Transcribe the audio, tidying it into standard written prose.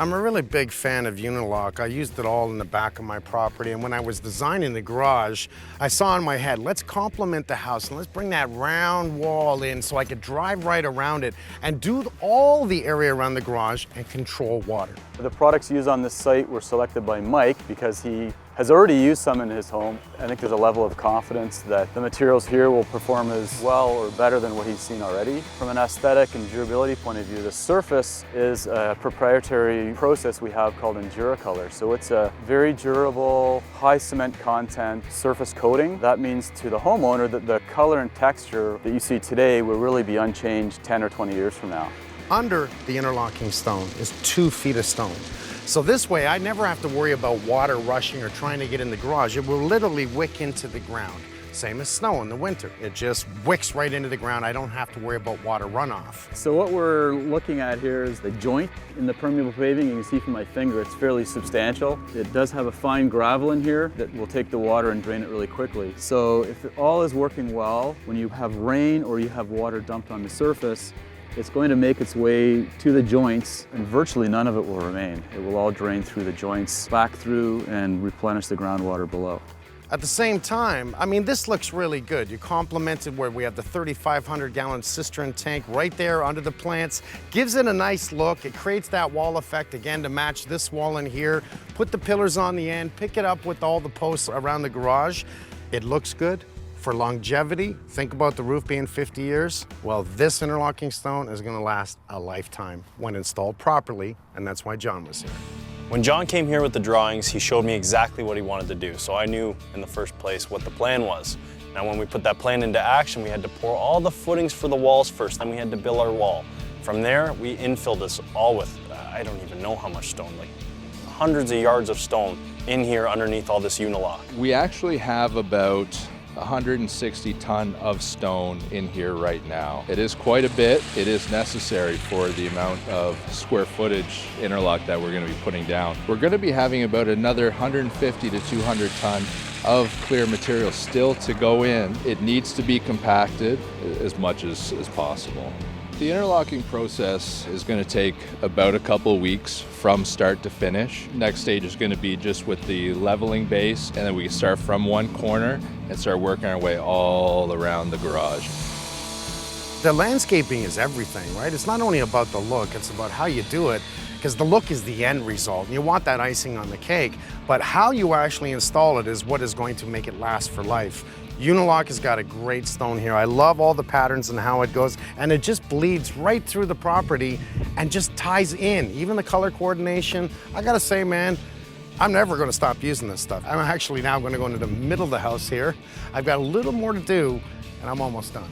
I'm a really big fan of Unilock. I used it all in the back of my property, and when I was designing the garage, I saw in my head, let's complement the house and let's bring that round wall in so I could drive right around it and do all the area around the garage and control water. The products used on this site were selected by Mike because he has already used some in his home. I think there's a level of confidence that the materials here will perform as well or better than what he's seen already. From an aesthetic and durability point of view, the surface is a proprietary process we have called EnduraColor. So it's a very durable, high cement content surface coating. That means to the homeowner that the color and texture that you see today will really be unchanged 10 or 20 years from now. Under the interlocking stone is 2 feet of stone. So this way, I never have to worry about water rushing or trying to get in the garage. It will literally wick into the ground. Same as snow in the winter. It just wicks right into the ground. I don't have to worry about water runoff. So what we're looking at here is the joint in the permeable paving. You can see from my finger, it's fairly substantial. It does have a fine gravel in here that will take the water and drain it really quickly. So if it all is working well, when you have rain or you have water dumped on the surface, it's going to make its way to the joints and virtually none of it will remain. It will all drain through the joints, back through and replenish the groundwater below. At the same time, I mean, this looks really good. You complemented where we have the 3,500 gallon cistern tank right there under the plants. Gives it a nice look. It creates that wall effect again to match this wall in here. Put the pillars on the end, pick it up with all the posts around the garage. It looks good. For longevity, think about the roof being 50 years. Well, this interlocking stone is gonna last a lifetime when installed properly, and that's why John was here. When John came here with the drawings, he showed me exactly what he wanted to do, so I knew in the first place what the plan was. Now, when we put that plan into action, we had to pour all the footings for the walls first, then we had to build our wall. From there, we infilled this all with, I don't even know how much stone, like hundreds of yards of stone in here underneath all this Unilock. We actually have about 160 ton of stone in here right now. It is quite a bit. It is necessary for the amount of square footage interlock that we're going to be putting down. We're going to be having about another 150 to 200 ton of clear material still to go in. It needs to be compacted as much as possible. The interlocking process is going to take about a couple weeks from start to finish. Next stage is going to be just with the leveling base, and then we can start from one corner and start working our way all around the garage. The landscaping is everything, right? It's not only about the look, it's about how you do it, because the look is the end result. You want that icing on the cake, but how you actually install it is what is going to make it last for life. Unilock has got a great stone here. I love all the patterns and how it goes, and it just bleeds right through the property and just ties in. Even the color coordination, I gotta say, man, I'm never gonna stop using this stuff. I'm actually now gonna go into the middle of the house here. I've got a little more to do, and I'm almost done.